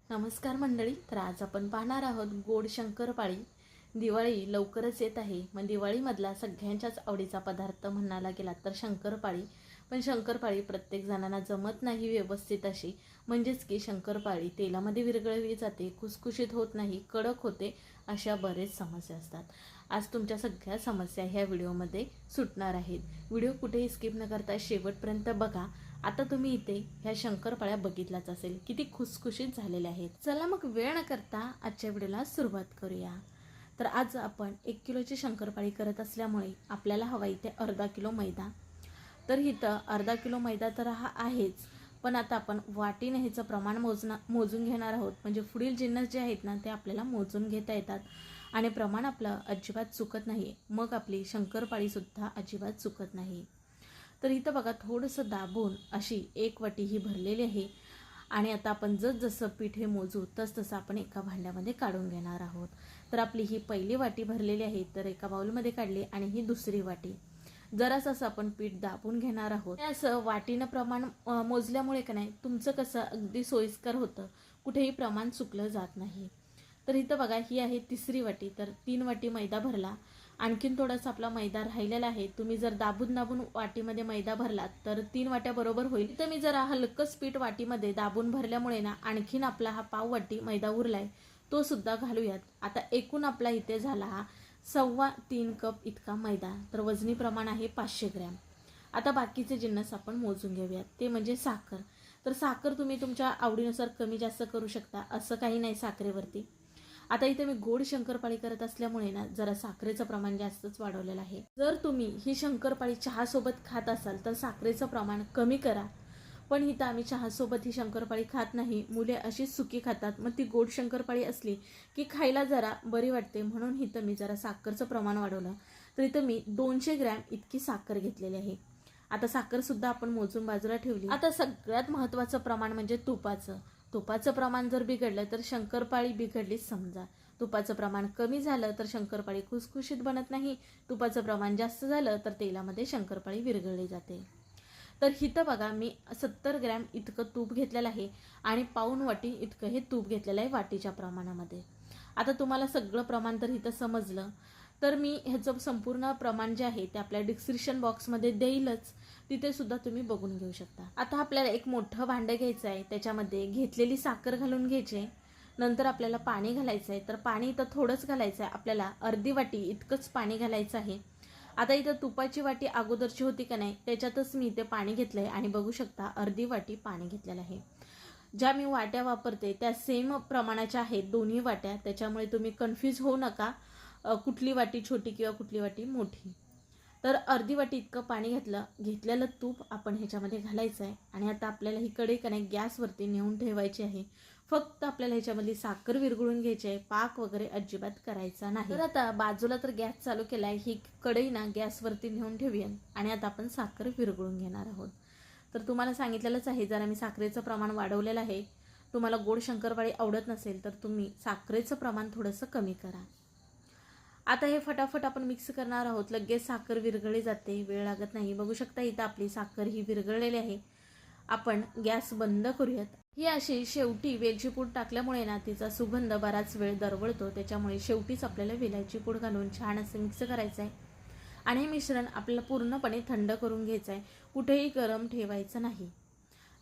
नमस्कार मंडळी. तर आज आपण पाहणार आहोत गोड शंकरपाळी. दिवाळी लवकरच येत आहे. मग दिवाळीमधला सगळ्यांच्याच आवडीचा पदार्थ म्हणायला गेला तर शंकरपाळी. पण शंकरपाळी प्रत्येक जणांना जमत नाही व्यवस्थित अशी. म्हणजेच की शंकरपाळी तेलामध्ये विरघळली जाते, खुसखुशीत होत नाही, कडक होते, अशा बरेच समस्या असतात. आज तुमच्या सगळ्या समस्या ह्या व्हिडिओमध्ये सुटणार आहेत. व्हिडिओ कुठेही स्किप न करता शेवटपर्यंत बघा. आता तुम्ही इथे ह्या शंकरपाळ्या बघितल्याच असेल, किती खुसखुशीत झालेल्या आहेत. चला मग वेळ न करता आजच्या व्हिडिओला सुरुवात करूया. तर आज आपण 1 किलोची शंकरपाळी करत असल्यामुळे आपल्याला हवा इथे अर्धा किलो मैदा. तर इथं अर्धा किलो मैदा तर हा आहेच, पण आता आपण वाटीने ह्याचं प्रमाण मोजून घेणार आहोत. म्हणजे पुढील जिन्नस जे आहेत ना ते आपल्याला मोजून घेता येतात आणि प्रमाण आपलं अजिबात चुकत नाही. मग आपली शंकरपाळीसुद्धा अजिबात चुकत नाही. तर इथं बघा थोडंसं दाबून अशी 1 वाटी ही भरलेली आहे. आणि आता आपण जसं पीठ हे मोजू तसं आपण एका भांड्यामध्ये काढून घेणार आहोत. तर आपली ही पहिली वाटी भरलेली आहे, तर एका बाउलमध्ये काढली. आणि ही दुसरी वाटी जरासं आपण पीठ दाबून घेणार आहोत. असं वाटीनं प्रमाण मोजल्यामुळे का नाही तुमचं कसं अगदी सोयीस्कर होतं, कुठेही प्रमाण चुकलं जात नाही. तर इथं बघा ही आहे तिसरी वाटी. तर 3 वाटी मैदा भरला. आणखीन थोडासा आपला मैदा राहिलेला आहे. तुम्ही जर दाबून वाटीमध्ये मैदा भरलात तर 3 वाट्या बरोबर होईल. तर मी जरा हलकंच पीठ वाटीमध्ये दाबून भरल्यामुळे ना आणखीन आपला हा पाव वाटी मैदा उरलाय, तो सुद्धा घालूयात. आता एकूण आपला इथे झाला हा 3.25 कप इतका मैदा. तर वजनी प्रमाण आहे 500 ग्रॅम. आता बाकीचे जिन्नस आपण मोजून घेऊयात, ते म्हणजे साखर. तर साखर तुम्ही तुमच्या आवडीनुसार कमी जास्त करू शकता, असं काही नाही साखरेवरती. आता इथे मी गोड शंकरपाळी करत असल्यामुळे ना जरा साखरेचं प्रमाण जास्तच वाढवलेलं आहे. जर तुम्ही ही शंकरपाळी चहासोबत खात असाल तर साखरेचं प्रमाण कमी करा. पण इथं आम्ही चहासोबत ही शंकरपाळी खात नाही. मुले अशीच सुकी खातात. मग ती गोड शंकरपाळी असली की खायला जरा बरी वाटते, म्हणून इथं मी जरा साखरचं प्रमाण वाढवलं. तर इथं मी 200 ग्रॅम इतकी साखर घेतलेली आहे. आता साखरसुद्धा आपण मोजून बाजूला ठेवली. आता सगळ्यात महत्त्वाचं प्रमाण म्हणजे तुपाचं. तुपाचं प्रमाण जर बिघडलं तर शंकरपाळी बिघडलीच समजा. तुपाचं प्रमाण कमी झालं तर शंकरपाळी खुसखुशीत बनत नाही. तुपाचं प्रमाण जास्त झालं तर तेलामध्ये शंकरपाळी विरघळली जाते. तर इथं बघा मी 70 ग्रॅम इतकं तूप घेतलेलं आहे आणि पाऊण वाटी इतकं हे तूप घेतलेलं आहे वाटीच्या प्रमाणामध्ये. आता तुम्हाला सगळं प्रमाण तर इथं समजलं. तर मी ह्याचं संपूर्ण प्रमाण जे आहे ते आपल्या डिस्क्रिप्शन बॉक्समध्ये देईलच, तिथे सुद्धा तुम्ही बघून घेऊ शकता. आता आपल्याला एक मोठं भांडं घ्यायचं आहे, त्याच्यामध्ये घेतलेली साखर घालून घ्यायची. नंतर आपल्याला पाणी घालायचं आहे. तर पाणी इथं थोडंच घालायचं आहे, आपल्याला अर्धी वाटी इतकंच पाणी घालायचं आहे. आता इथं तुपाची वाटी अगोदरची होती का नाही त्याच्यातच मी इथे पाणी घेतलं आहे आणि बघू शकता अर्धी वाटी पाणी घेतलेलं आहे. ज्या मी वाट्या वापरते त्या सेम प्रमाणाच्या आहेत दोन्ही वाट्या, त्याच्यामुळे तुम्ही कन्फ्यूज होऊ नका कुठली वाटी छोटी किंवा कुठली वाटी मोठी. तर अर्धी वाटी इतकं पाणी घेतलेलं तूप आपण ह्याच्यामध्ये घालायचं आहे. आणि आता आपल्याला ही कढई का नाही गॅसवरती नेऊन ठेवायची आहे. फक्त आपल्याला ह्याच्यामधली साखर विरघळून घ्यायची आहे, पाक वगैरे अजिबात करायचा नाही. तर आता बाजूला तर गॅस चालू केला आहे, ही कढई ना गॅसवरती नेऊन ठेवूया आणि आता आपण साखर विरघळून घेणार आहोत. तर तुम्हाला सांगितलेलंच आहे जरा मी साखरेचं प्रमाण वाढवलेलं आहे. तुम्हाला गोड शंकरपाळी आवडत नसेल तर तुम्ही साखरेचं प्रमाण थोडंसं कमी करा. आता हे फटाफट आपण मिक्स करणार आहोत. लगेच साखर विरघळली जाते, वेळ लागत नाही. बघू शकता इथं आपली साखर ही विरघळलेली आहे. आपण गॅस बंद करूयात. ही अशी शेवटी वेलची पूड टाकल्यामुळे ना तिचा सुगंध बराच वेळ दरवळतो, त्याच्यामुळे शेवटीच आपल्याला वेलायची पूड घालून छान असं मिक्स करायचं आहे. आणि हे मिश्रण आपल्याला पूर्णपणे थंड करून घ्यायचं आहे, कुठेही गरम ठेवायचं नाही.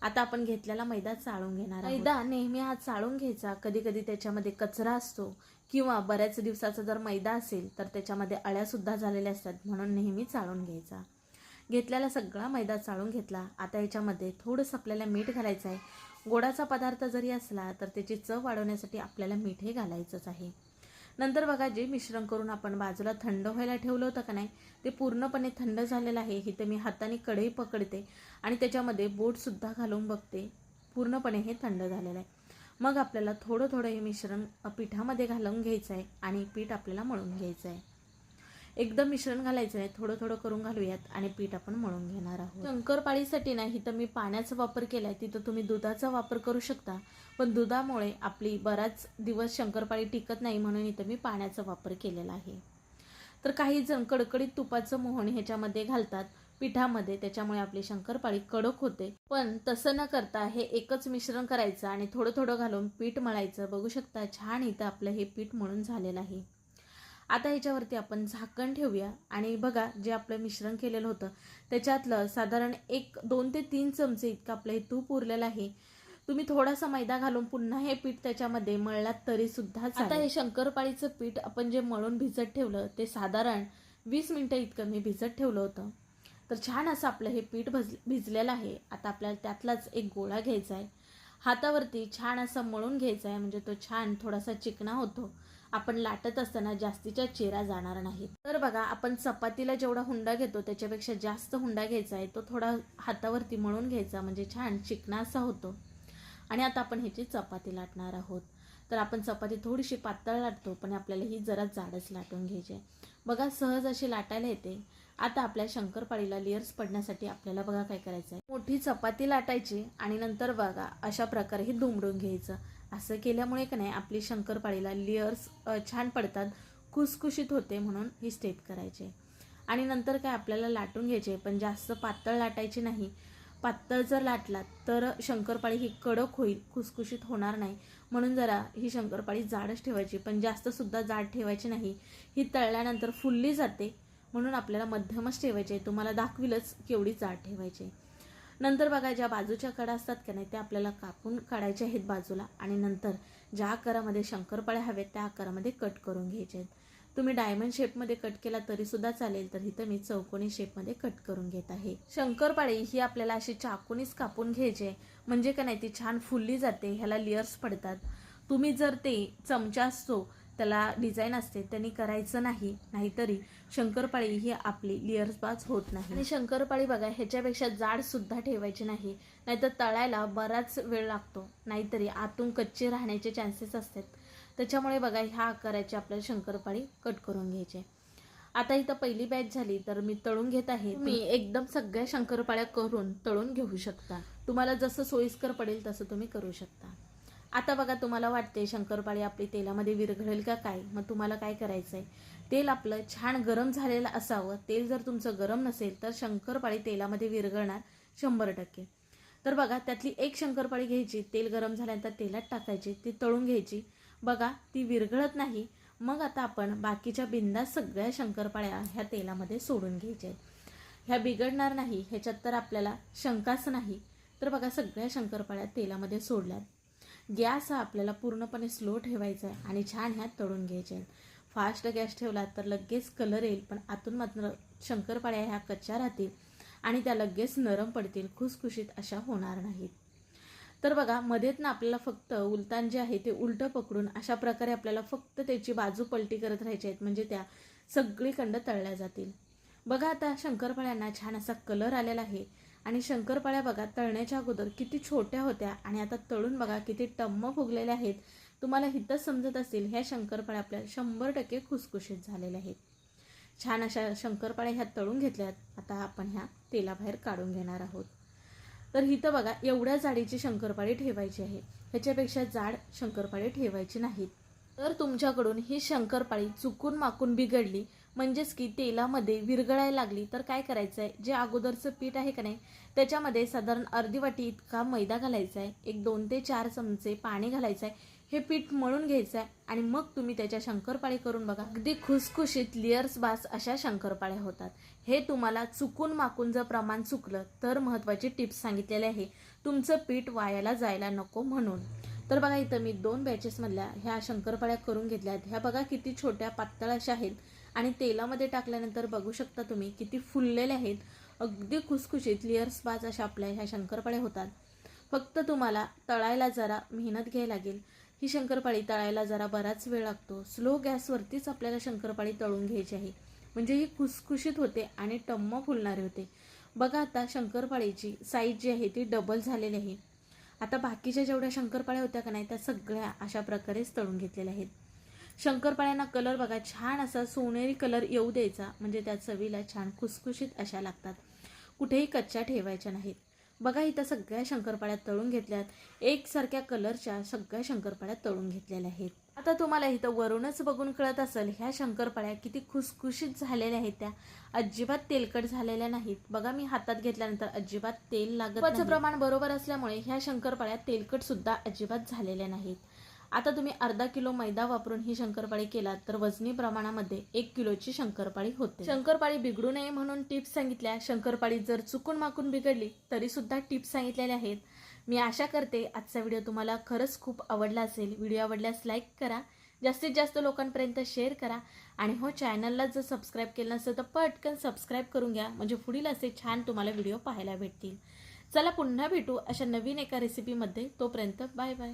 आता आपण घेतलेला मैदा चाळून घेणार आहोत. मैदा नेहमी हा चाळून घ्यायचा. कधी कधी त्याच्यामध्ये कचरा असतो किंवा बऱ्याच दिवसाचा जर मैदा असेल तर त्याच्यामध्ये अळ्या सुद्धा झालेल्या असतात, म्हणून नेहमी चाळून घ्यायचा. घेतलेला सगळा मैदा चाळून घेतला. आता याच्यामध्ये थोडंसं आपल्याला मीठ घालायचं आहे. गोडाचा पदार्थ जरी असला तर त्याची चव वाढवण्यासाठी आपल्याला मीठ हे घालायचंच आहे. नंतर बघा जे मिश्रण करून आपण बाजूला थंड व्हायला ठेवलं होतं का नाही ते पूर्णपणे थंड झालेलं आहे. इथं मी हाताने कढई पकडते आणि त्याच्यामध्ये बोटसुद्धा घालून बघते. पूर्णपणे हे थंड झालेलं आहे. मग आपल्याला थोडं थोडं हे मिश्रण पिठामध्ये घालून घ्यायचं आहे आणि पीठ आपल्याला मळून घ्यायचं आहे. एकदम मिश्रण घालायचं आहे, थोडं थोडं करून घालूयात आणि पीठ आपण मळून घेणार आहोत. शंकरपाळीसाठी नाही तर मी पाण्याचा वापर केलाय, तिथं तुम्ही दुधाचा वापर करू शकता. पण दुधामुळे आपली बराच दिवस शंकरपाळी टिकत नाही, म्हणून इथं मी पाण्याचा वापर केलेला आहे. तर काही जण कडकडीत तुपाचं मोहन ह्याच्यामध्ये घालतात. पिठामध्ये, त्याच्यामुळे आपली शंकरपाळी कडक होते. पण तसं न करता हे एकच मिश्रण करायचं आणि थोडं थोडं घालून पीठ मळायचं. बघू शकता छान इथं आपलं हे पीठ मळून झालेलं आहे. आता ह्याच्यावरती आपण झाकण ठेवूया आणि बघा जे आपलं मिश्रण केलेलं होतं त्याच्यातलं साधारण 2 ते 3 चमचे इतकं आपलं हे तूप उरलेलं आहे. तुम्ही थोडासा मैदा घालून पुन्हा हे पीठ त्याच्यामध्ये मळलात तरी सुद्धा चालेल. आता हे शंकरपाळीचं पीठ आपण जे मळून भिजत ठेवलं ते साधारण 20 मिनिटं इतकं मी भिजत ठेवलं होतं. तर छान असं आपलं हे पीठ भिजलेलं आहे. आता आपल्याला त्यातलाच एक गोळा घ्यायचा आहे. हातावरती छान असं मळून घ्यायचा आहे, म्हणजे तो छान थोडासा चिकना होतो. आपण लाटत असताना जास्तीच्या चिरा जाणार नाहीत. तर बघा आपण चपातीला जेवढा हुंडा घेतो त्याच्यापेक्षा जास्त हुंडा घ्यायचा आहे. तो थोडा हातावरती मळून घ्यायचा, म्हणजे छान चिकना असा होतो. आणि आता आपण ह्याची चपाती लाटणार आहोत. तर आपण चपाती थोडीशी पातळ लाटतो, पण आपल्याला ही जरा जाडच लाटून घ्यायची आहे. बघा सहज अशी लाटायला येते. आता आपल्या शंकरपाळीला लेयर्स पडण्यासाठी आपल्याला बघा काय करायचं आहे, मोठी चपाती लाटायची आणि नंतर बघा अशा प्रकारे ही दुमडून घ्यायचं. असं केल्यामुळे का नाही आपली शंकरपाळीला लेयर्स छान पडतात, खुसखुशीत होते, म्हणून ही स्टेप करायची. आणि नंतर काय आपल्याला लाटून घ्यायचे, पण जास्त पातळ लाटायची नाही. पातळ जर लाटलात तर शंकरपाळी ही कडक होईल, खुसखुशीत होणार नाही. म्हणून जरा ही शंकरपाळी जाडच ठेवायची, पण जास्त सुद्धा जाड ठेवायची नाही. ही तळल्यानंतर फुलली जाते, म्हणून आपल्याला मध्यमच ठेवायचे. तुम्हाला दाखविलच केवढी जाड ठेवायची. नंतर बघा ज्या बाजूच्या कडा असतात का नाही त्या आपल्याला कापून काढायच्या आहेत बाजूला, आणि नंतर ज्या आकारामध्ये शंकरपाळ्या हवेत त्या आकारामध्ये कट करून घ्यायचे आहेत. तुम्ही डायमंड शेपमध्ये कट केला तरी सुद्धा चालेल, तर इथं मी चौकोनी शेपमध्ये कट करून घेत आहे. शंकरपाळी ही आपल्याला अशी चाकूनीच कापून घ्यायची, म्हणजे का नाही ती छान फुलली जाते, ह्याला लेयर्स पडतात. तुम्ही जर ते चमचा असतो त्याला डिझाईन असते त्यांनी करायचं नाही, नाहीतरी शंकरपाळी ही आपली लेयर्स बाज होत नाही. आणि शंकरपाळी बघा ह्याच्यापेक्षा जाड सुद्धा ठेवायची नाही, नाहीतर तळायला बराच वेळ लागतो, नाहीतरी आतून कच्चे राहण्याचे चान्सेस असतात. त्याच्यामुळे बघा ह्या आकाराची आपल्याला शंकरपाळी कट करून घ्यायची. आता इथं पहिली बॅच झाली तर मी तळून घेत आहे. तुम्ही एकदम सगळ्या शंकरपाळ्या करून तळून घेऊ शकता. तुम्हाला जसं सोयीस्कर पडेल तसं तुम्ही करू शकता. आता बघा तुम्हाला वाटते शंकरपाळी आपली तेलामध्ये विरघळेल का काय, मग तुम्हाला काय करायचं आहे, तेल आपलं छान गरम झालेलं असावं. तेल जर तुमचं गरम नसेल तर शंकरपाळी तेलामध्ये विरघळणार 100%. तर बघा त्यातली एक शंकरपाळी घ्यायची, तेल गरम झाल्यानंतर तेलात टाकायची, ती तळून घ्यायची. बघा ती विरघळत नाही. मग आता आपण बाकीच्या बिंदास सगळ्या शंकरपाळ्या ह्या तेलामध्ये सोडून घ्यायच्या आहेत. ह्या बिघडणार नाही ह्याच्यात तर आपल्याला शंकाच नाही. तर बघा सगळ्या शंकरपाळ्या तेलामध्ये सोडल्यात. गॅस हा आपल्याला पूर्णपणे स्लो ठेवायचा आहे आणि छान ह्यात तळून घ्यायचे आहेत. फास्ट गॅस ठेवला तर लगेच कलर येईल, पण आतून मात्र शंकरपाळ्या ह्या कच्च्या राहतील आणि त्या लगेच नरम पडतील, खुसखुशीत अशा होणार नाहीत. तर बघा मध्येत ना आपल्याला फक्त उलतान जे आहे ते उलटं पकडून अशा प्रकारे आपल्याला फक्त त्याची बाजू पलटी करत राहायची आहेत, म्हणजे त्या सगळीकडं तळल्या जातील. बघा आता शंकरपाळ्यांना छान असा कलर आलेला आहे आणि शंकरपाळ्या बघा तळण्याच्या अगोदर किती छोट्या होत्या आणि आता तळून बघा किती टम्म फुगलेल्या आहेत. तुम्हाला हितच समजत असेल ह्या शंकरपाळ्या आपल्या 100% खुसखुशीत झालेल्या आहेत. छान अशा शंकरपाळ्या ह्या तळून घेतल्यात. आता आपण ह्या तेलाबाहेर काढून घेणार आहोत. तर हिथं बघा एवढ्या जाडीची शंकरपाळी ठेवायची आहे, ह्याच्यापेक्षा जाड शंकरपाळी ठेवायची नाहीत. तर तुमच्याकडून ही शंकरपाळी चुकून माकून बिघडली, म्हणजेच की तेलामध्ये विरघळायला लागली, तर काय करायचं आहे, जे अगोदरचं पीठ आहे का नाही त्याच्यामध्ये साधारण अर्धी वाटी इतका मैदा घालायचा आहे, 2 ते 4 चमचे पाणी घालायचं आहे, हे पीठ मळून घ्यायचं आहे आणि मग तुम्ही त्याच्या शंकरपाळी करून बघा. अगदी खुसखुशीत लेयर्स बास अशा शंकरपाळ्या होतात. हे तुम्हाला चुकून माकून जर प्रमाण चुकलं तर महत्त्वाची टिप्स सांगितलेली आहे, तुमचं पीठ वायाला जायला नको म्हणून. तर बघा इथं मी 2 बॅचेसमधल्या ह्या शंकरपाळ्या करून घेतल्या आहेत. ह्या बघा किती छोट्या पातळ अशा आहेत आणि तेलामध्ये टाकल्यानंतर बघू शकता तुम्ही किती फुललेल्या आहेत. अगदी खुसखुशीत लेयर्स बाज अशा आपल्या ह्या शंकरपाळ्या होतात. फक्त तुम्हाला तळायला जरा मेहनत घ्यायला लागेल. ही शंकरपाळी तळायला जरा बराच वेळ लागतो. स्लो गॅसवरतीच आपल्याला शंकरपाळी तळून घ्यायची आहे, म्हणजे ही खुसखुशीत होते आणि टम्म फुलणारे होते. बघा आता शंकरपाळीची साईज जी आहे ती डबल झालेली आहे. आता बाकीच्या जेवढ्या शंकरपाळ्या होत्या का नाही त्या सगळ्या अशा प्रकारेच तळून घेतलेल्या आहेत. शंकरपाळ्यांना कलर बघा छान असा सोनेरी कलर येऊ द्यायचा, म्हणजे त्या चवीला छान खुसखुशीत अशा लागतात. कुठेही कच्च्या ठेवायच्या नाहीत. बघा इथं सगळ्या शंकरपाळ्या तळून घेतल्यात. एकसारख्या कलरच्या सगळ्या शंकरपाळ्या तळून घेतलेल्या आहेत. आता तुम्हाला इथं वरूनच बघून कळत असेल ह्या शंकरपाळ्या किती खुसखुशीत झालेल्या आहेत. त्या अजिबात तेलकट झालेल्या नाहीत. बघा मी हातात घेतल्यानंतर अजिबात तेल लागत नाही. तुपाचं प्रमाण बरोबर असल्यामुळे ह्या शंकरपाळ्या तेलकट सुद्धा अजिबात झालेल्या नाहीत. आता तुम्ही अर्धा किलो मैदा वापरून ही शंकरपाळी केलात तर वजनी प्रमाणामध्ये 1 किलोची शंकरपाळी होते. शंकरपाळी बिघडू नये म्हणून टिप्स सांगितल्या. शंकरपाळी जर चुकून माकून बिघडली तरी सुद्धा टिप्स सांगितलेल्या आहेत. मी आशा करते आजचा व्हिडिओ तुम्हाला खरंच खूप आवडला असेल. व्हिडिओ आवडल्यास लाईक करा, जास्तीत जास्त लोकांपर्यंत शेअर करा आणि हो चॅनलला जर सबस्क्राईब केलं नसेल तर पटकन सबस्क्राईब करून घ्या, म्हणजे पुढील असे छान तुम्हाला व्हिडिओ पाहायला भेटतील. चला पुन्हा भेटू अशा नवीन एका रेसिपीमध्ये. तोपर्यंत बाय बाय.